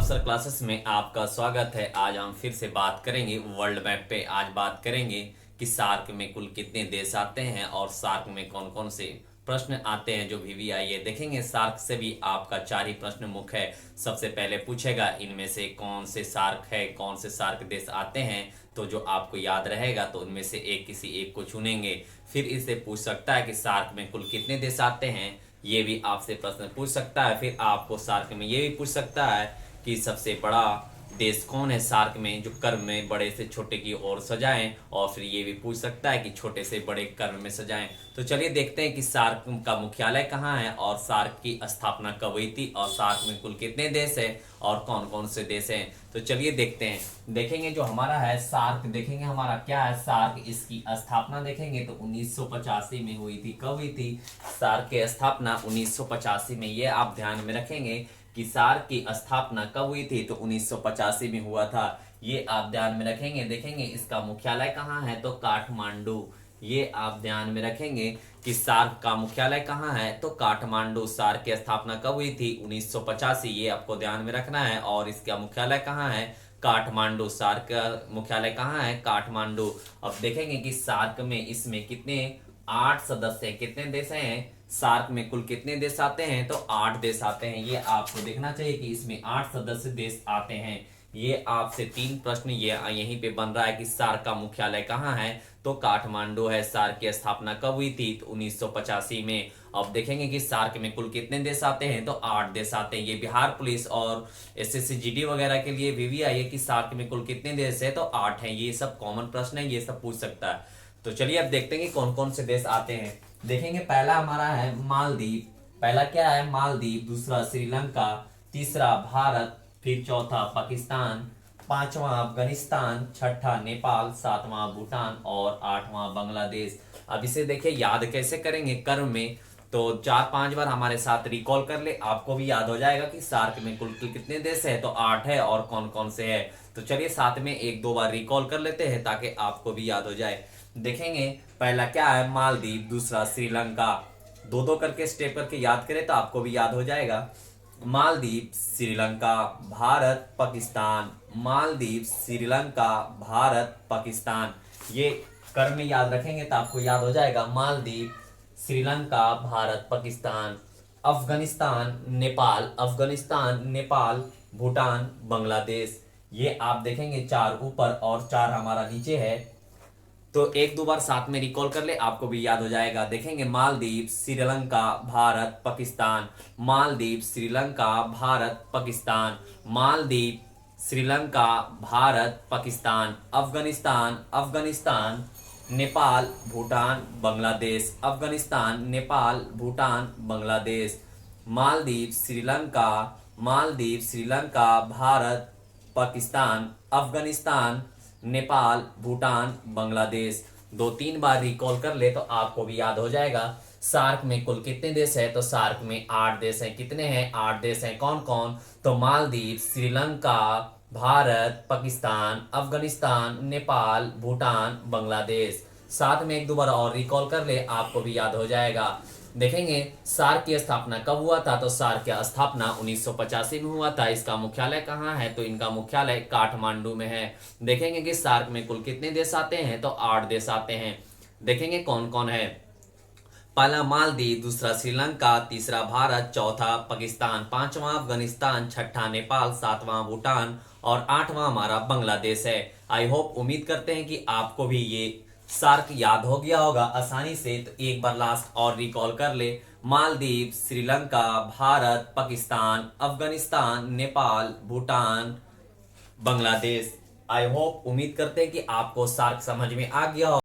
अफसर क्लासेस में आपका स्वागत है। आज हम फिर से बात करेंगे वर्ल्ड मैप पे। आज बात करेंगे कि सार्क में कुल कितने देश आते हैं और सार्क में कौन कौन से प्रश्न आते हैं जो वीवीआईए देखेंगे। सार्क से भी आपका 4 ही प्रश्न मुख्य है। सबसे पहले पूछेगा इनमें से कौन से सार्क है, कौन से सार्क देश आते हैं। तो जो आपको याद रहेगा तो उनमें से किसी एक को चुनेंगे। फिर इससे पूछ सकता है कि सार्क में कुल कितने देश आते हैं, ये भी आपसे प्रश्न पूछ सकता है। फिर आपको सार्क में ये भी पूछ सकता है कि सबसे बड़ा देश कौन है सार्क में, जो कर्व में बड़े से छोटे की ओर सजाएं। और फिर ये भी पूछ सकता है कि छोटे से बड़े कर्व में सजाएं। तो चलिए देखते हैं कि सार्क का मुख्यालय कहाँ है और सार्क की स्थापना कब हुई थी और सार्क में कुल कितने देश है और कौन कौन से देश हैं। तो चलिए देखते हैं। देखेंगे जो हमारा है सार्क, देखेंगे हमारा क्या है सार्क। इसकी स्थापना देखेंगे तो 1985 में हुई थी। कब हुई थी सार्क की स्थापना? 1985 में। ये आप ध्यान में रखेंगे कि सार्क की स्थापना कब हुई थी, तो 1985 में हुआ था। ये आप ध्यान में रखेंगे। देखेंगे इसका मुख्यालय कहाँ है, तो काठमांडू। ये आप ध्यान में रखेंगे कि सार्क का मुख्यालय कहाँ है, तो काठमांडू। सार्क की स्थापना कब हुई थी? 1985। ये आपको ध्यान में रखना है। और इसका मुख्यालय कहाँ है? काठमांडू। सार्क का मुख्यालय कहाँ है? काठमांडू। अब देखेंगे कि सार्क में इसमें कितने 8 सदस्य हैं। कितने देश हैं सार्क में? कुल कितने देश आते हैं, तो 8 देश आते हैं। ये आपको देखना चाहिए कि इसमें 8 सदस्य देश आते हैं। ये आपसे 3 प्रश्न ये यहीं पे बन रहा है कि सार्क का मुख्यालय कहाँ है, तो काठमांडू है। सार्क की स्थापना कब हुई थी, तो 1985 में। अब देखेंगे कि सार्क में कुल कितने देश आते हैं, तो 8 देश आते हैं। ये बिहार पुलिस और एसएससी जीडी वगैरह के लिए वीवीआईए की सार्क में कुल कितने देश है, तो 8 हैं। ये सब कॉमन प्रश्न है, ये सब पूछ सकता है। तो चलिए अब देखते हैं कि कौन कौन से देश आते हैं। देखेंगे पहला हमारा है मालदीव। पहला क्या है? मालदीव। दूसरा श्रीलंका, तीसरा भारत, फिर चौथा पाकिस्तान, पांचवा अफगानिस्तान, छठा नेपाल, सातवां भूटान और आठवां बांग्लादेश। अब इसे देखिए याद कैसे करेंगे कर्म में, तो 4-5 बार हमारे साथ रिकॉल कर ले, आपको भी याद हो जाएगा कि सार्क में कुल कितने देश है, तो 8 है और कौन कौन से है। तो चलिए साथ में 1-2 बार रिकॉल कर लेते हैं ताकि आपको भी याद हो जाए। देखेंगे पहला क्या है? मालदीव। दूसरा श्रीलंका। 2-2 करके स्टेप करके याद करें तो आपको भी याद हो जाएगा। मालदीव, श्रीलंका, भारत, पाकिस्तान। मालदीव, श्रीलंका, भारत, पाकिस्तान। ये क्रम में याद रखेंगे तो आपको याद हो जाएगा। मालदीव, श्रीलंका, भारत, पाकिस्तान, अफगानिस्तान, नेपाल। अफगानिस्तान, नेपाल, भूटान, बांग्लादेश। ये आप देखेंगे 4 ऊपर और 4 हमारा नीचे है। तो 1-2 बार साथ में रिकॉल कर ले, आपको भी याद हो जाएगा। देखेंगे मालदीव, श्रीलंका, भारत, पाकिस्तान। मालदीव, श्रीलंका, भारत, पाकिस्तान। मालदीव, श्रीलंका, भारत, पाकिस्तान। अफगानिस्तान, अफगानिस्तान, नेपाल, भूटान, बांग्लादेश। अफगानिस्तान, नेपाल, भूटान, बांग्लादेश। मालदीव, श्रीलंका, मालदीव, श्रीलंका, भारत, पाकिस्तान, अफगानिस्तान, नेपाल, भूटान, बांग्लादेश। 2-3 बार रिकॉल कर ले तो आपको भी याद हो जाएगा। सार्क में कुल कितने देश है, तो सार्क में 8 देश हैं। कितने हैं? 8 देश हैं। कौन कौन? तो मालदीव, श्रीलंका, भारत, पाकिस्तान, अफगानिस्तान, नेपाल, भूटान, बांग्लादेश। साथ में 1-2 बार और रिकॉल कर ले, आपको भी याद हो जाएगा। देखेंगे सार्क की स्थापना कब हुआ था, तो सार्क की स्थापना 1985 में हुआ था। इसका मुख्यालय कहाँ है, तो इनका मुख्यालय काठमांडू में है। देखेंगे कि सार्क में कुल कितने देश आते हैं, तो 8 देश आते हैं। देखेंगे कौन कौन है। पहला मालदीव, दूसरा श्रीलंका, तीसरा भारत, चौथा पाकिस्तान, पांचवा अफगानिस्तान, छठा नेपाल, सातवां भूटान और 8वां हमारा बांग्लादेश है। आई होप, उम्मीद करते हैं कि आपको भी ये सार्क याद हो गया होगा आसानी से। तो एक बार लास्ट और रिकॉल कर ले। मालदीव, श्रीलंका, भारत, पाकिस्तान, अफगानिस्तान, नेपाल, भूटान, बांग्लादेश। आई होप, उम्मीद करते हैं कि आपको सार्क समझ में आ गया हो।